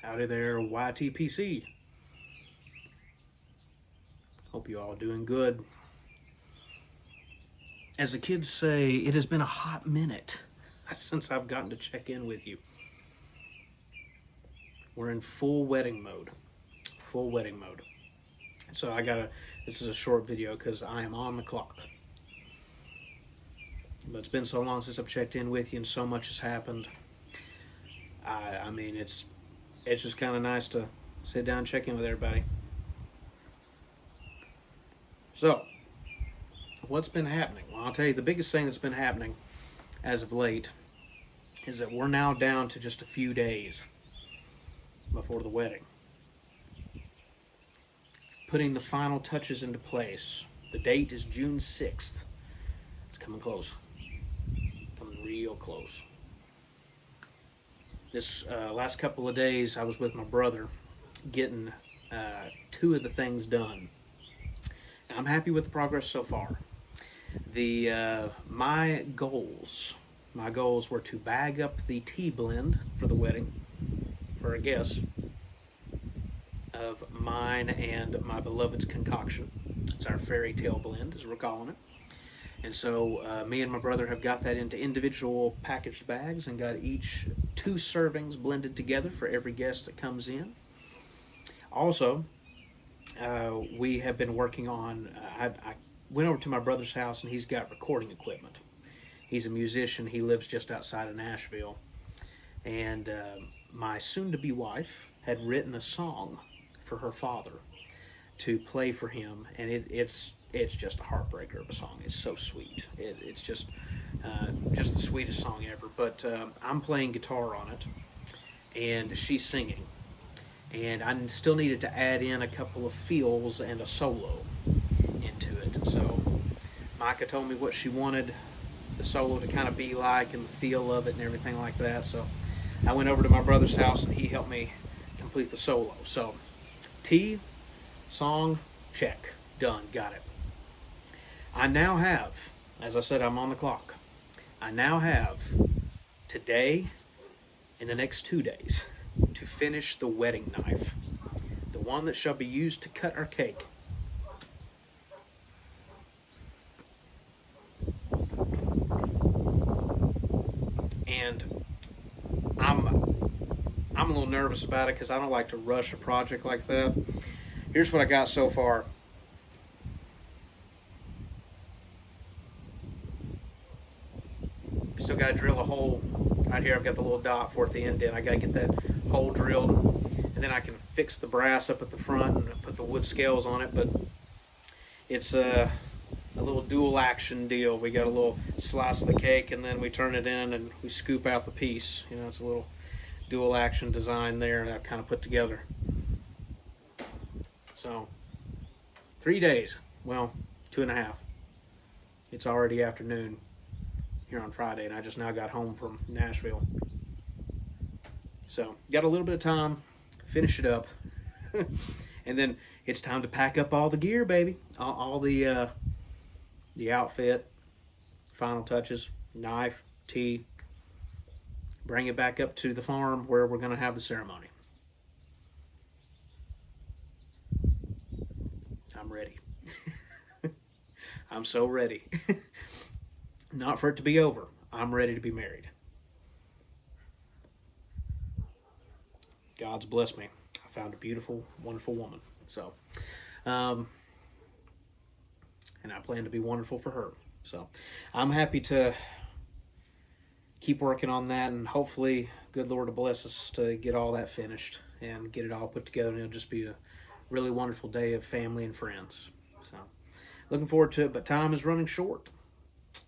Howdy there, YTPC. Hope you all doing good. As the kids say, it has been a hot minute since I've gotten to check in with you. We're in full wedding mode. Full wedding mode. So this is a short video because I am on the clock. But it's been so long since I've checked in with you and so much has happened. I mean, it's just kind of nice to sit down and check in with everybody. So, what's been happening? Well, I'll tell you, the biggest thing that's been happening as of late is that we're now down to just a few days before the wedding. Putting the final touches into place. The date is June 6th. It's coming close. Coming real close. This last couple of days, I was with my brother getting two of the things done. And I'm happy with the progress so far. My goals were to bag up the tea blend for the wedding for a guest of mine and my beloved's concoction. It's our fairy tale blend, as we're calling it. And so me and my brother have got that into individual packaged bags and got each 2 servings blended together for every guest that comes in. Also, we have been working on, I went over to my brother's house and he's got recording equipment. He's a musician. He lives just outside of Nashville. And my soon-to-be wife had written a song for her father to play for him, and it's just a heartbreaker of a song. It's so sweet. It's just the sweetest song ever. But I'm playing guitar on it, and she's singing. And I still needed to add in a couple of feels and a solo into it. So Micah told me what she wanted the solo to kind of be like and the feel of it and everything like that. So I went over to my brother's house and he helped me complete the solo. So T, song, check, done, got it. I now have, as I said, I'm on the clock. I now have today and the next 2 days to finish the wedding knife, the one that shall be used to cut our cake. And I'm a little nervous about it because I don't like to rush a project like that. Here's what I got so far. Still got to drill a hole right here. I've got the little dot for at the end in. I got to get that hole drilled, and then I can fix the brass up at the front and put the wood scales on it. But it's a little dual action deal. We got a little slice of the cake, and then we turn it in and we scoop out the piece. You know, it's a little dual action design there that I've kind of put together. So 3 days, well, 2.5. It's already afternoon here on Friday, and I just now got home from Nashville. So got a little bit of time, finish it up, and then it's time to pack up all the gear, baby. All the outfit, final touches, knife, tea. Bring it back up to the farm where we're going to have the ceremony. I'm ready. I'm so ready. Not for it to be over. I'm ready to be married. God's blessed me. I found a beautiful, wonderful woman. So, and I plan to be wonderful for her. So, I'm happy to keep working on that, and hopefully, good Lord will bless us to get all that finished and get it all put together, and it'll just be a really wonderful day of family and friends. So, looking forward to it, but time is running short.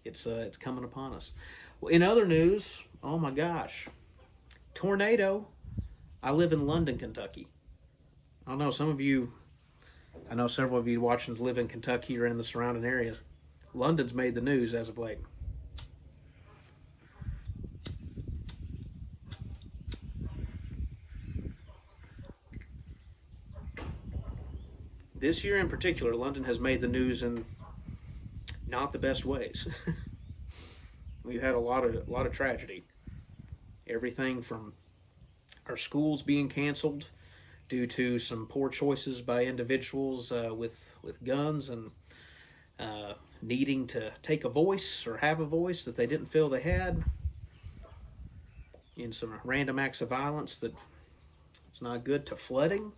It's coming upon us. Well, in other news, oh my gosh, tornado. I live in London, Kentucky. I know several of you watching live in Kentucky or in the surrounding areas. London's made the news as of late. This year in particular, London has made the news in not the best ways. We've had a lot of tragedy. Everything from our schools being canceled due to some poor choices by individuals with guns and needing to take a voice or have a voice that they didn't feel they had, in some random acts of violence that is not good, to flooding.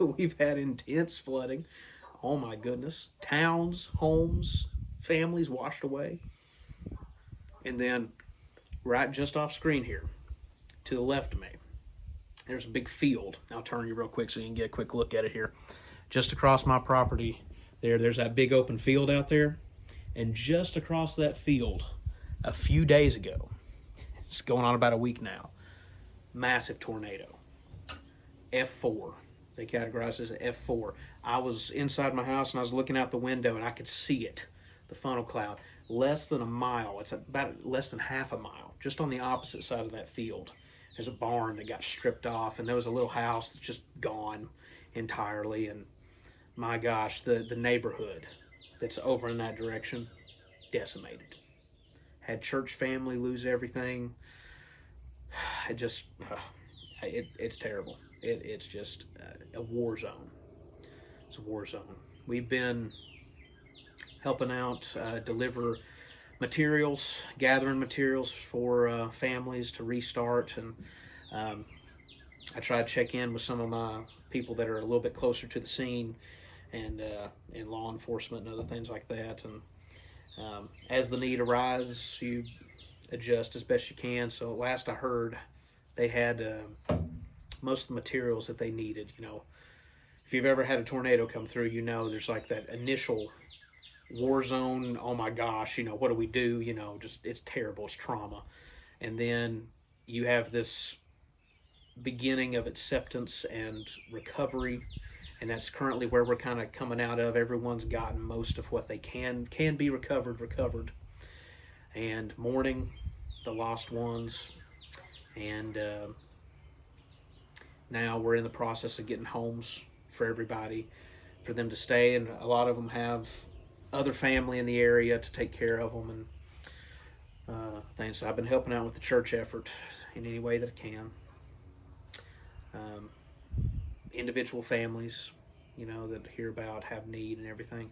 We've had intense flooding. Oh my goodness. Towns, homes, families washed away. And then right just off screen here, to the left of me, there's a big field. I'll turn you real quick so you can get a quick look at it here. Just across my property, there's that big open field out there. And just across that field, a few days ago, it's going on about a week now, massive tornado. F4. They categorize it as F4. I was inside my house and I was looking out the window and I could see it, the funnel cloud, less than a mile. It's about less than half a mile, just on the opposite side of that field. There's a barn that got stripped off, and there was a little house that's just gone entirely. And my gosh, the neighborhood that's over in that direction, decimated. Had church family lose everything. It just, it's terrible. It's just a war zone. It's a war zone. We've been helping out, deliver materials, gathering materials for families to restart, and I try to check in with some of my people that are a little bit closer to the scene, and in law enforcement and other things like that. And as the need arises, you adjust as best you can. So last I heard, they had most of the materials that they needed. You know, if you've ever had a tornado come through, you know there's like that initial war zone. Oh my gosh, you know, what do we do? You know, just, it's terrible. It's trauma. And then you have this beginning of acceptance and recovery, and that's currently where we're kind of coming out of. Everyone's gotten most of what they can be recovered, and mourning the lost ones. And now we're in the process of getting homes for everybody, for them to stay, and a lot of them have other family in the area to take care of them, and things. So I've been helping out with the church effort in any way that I can. Individual families, you know, that hear about, have need and everything.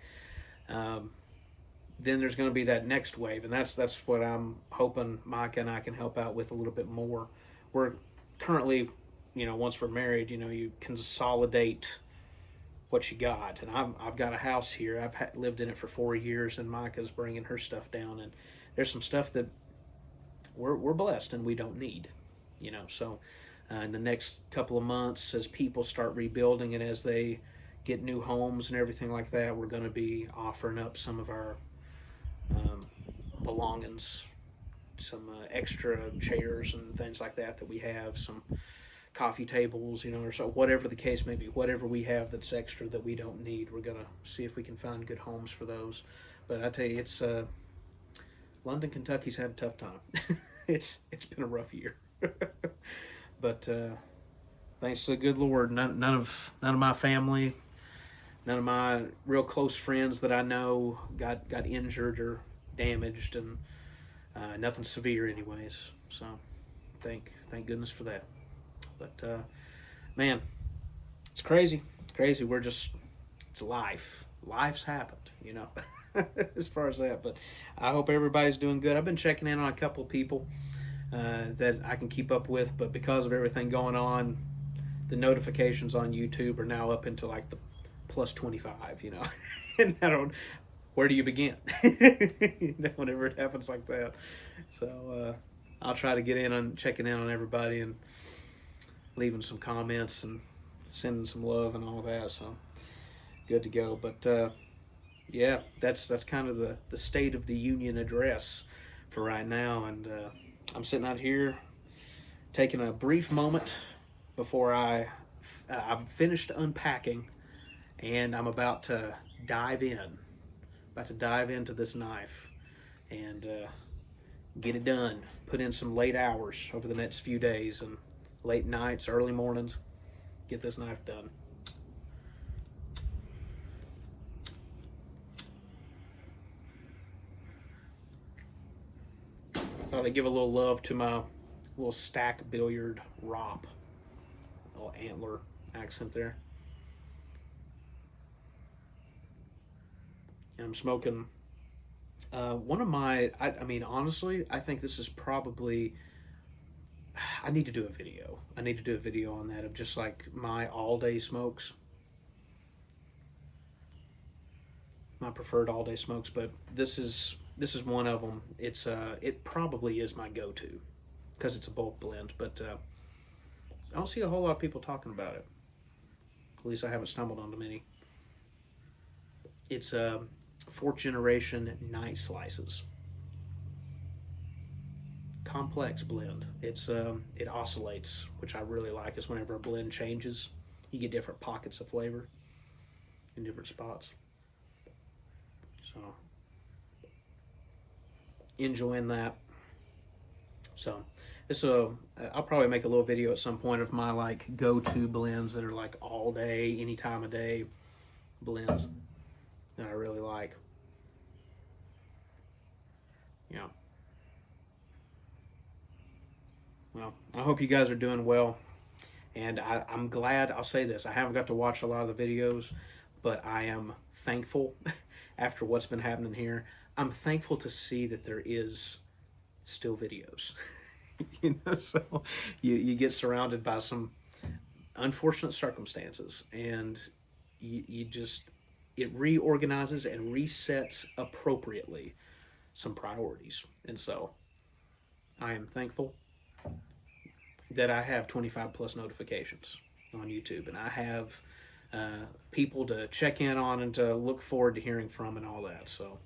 Then there's going to be that next wave, and that's what I'm hoping Micah and I can help out with a little bit more. We're currently, you know, once we're married, you know, you consolidate what you got, and I've got a house here. I've lived in it for 4 years, and Micah's bringing her stuff down, and there's some stuff that we're blessed and we don't need, you know. So in the next couple of months, as people start rebuilding and as they get new homes and everything like that, we're going to be offering up some of our belongings, some extra chairs and things like that we have, some coffee tables, you know, or so, whatever the case may be, whatever we have that's extra that we don't need, we're going to see if we can find good homes for those. But I tell you, it's London, Kentucky's had a tough time. It's been a rough year. But thanks to the good Lord, none of my family, none of my real close friends that I know got injured or damaged, and nothing severe anyways. So thank goodness for that. But man, it's crazy. We're just, it's life. Life's happened, you know, as far as that. But I hope everybody's doing good. I've been checking in on a couple of people that I can keep up with, but because of everything going on, the notifications on YouTube are now up into like the plus 25, you know. And where do you begin? You know, whenever it happens like that. So I'll try to get in on checking in on everybody and leaving some comments and sending some love and all that. So good to go. But yeah, that's kind of the State of the Union address for right now. And I'm sitting out here taking a brief moment before I've finished unpacking, and I'm about to dive into this knife and get it done. Put in some late hours over the next few days, and late nights, early mornings, get this knife done. I thought I'd give a little love to my little stack billiard ROP. little antler accent there. And I'm smoking one of my, I mean, honestly, I think this is probably, I need to do a video. I need to do a video on that of just like my all day smokes, my preferred all day smokes. But this is one of them. It probably is my go to because it's a bulk blend. But I don't see a whole lot of people talking about it. At least I haven't stumbled onto many. It's fourth generation night slices. Complex blend. It oscillates, which I really like. Is whenever a blend changes, you get different pockets of flavor in different spots. So enjoying that. So this I'll probably make a little video at some point of my like go-to blends that are like all day, any time of day blends that I really like. Yeah. Well, I hope you guys are doing well. And I'm glad, I'll say this, I haven't got to watch a lot of the videos, but I am thankful after what's been happening here. I'm thankful to see that there is still videos. So you get surrounded by some unfortunate circumstances, and you just, it reorganizes and resets appropriately some priorities. And so I am thankful that I have 25 plus notifications on YouTube, and I have people to check in on and to look forward to hearing from and all that. So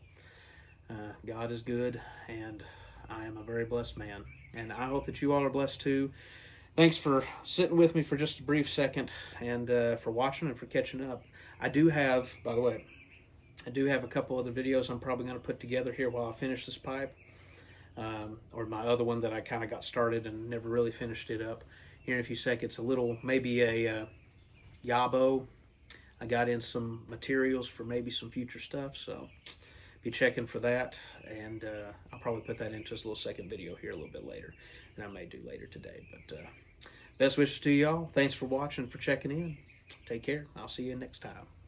God is good, and I am a very blessed man, and I hope that you all are blessed too. Thanks for sitting with me for just a brief second, and for watching and for catching up. I do have, by the way, a couple other videos I'm probably going to put together here while I finish this pipe. Or my other one that I kind of got started and never really finished it up. Here in a few seconds, a little, maybe a yabo. I got in some materials for maybe some future stuff, so be checking for that, and I'll probably put that into this little second video here a little bit later, and I may do later today. But best wishes to y'all. Thanks for watching, for checking in. Take care. I'll see you next time.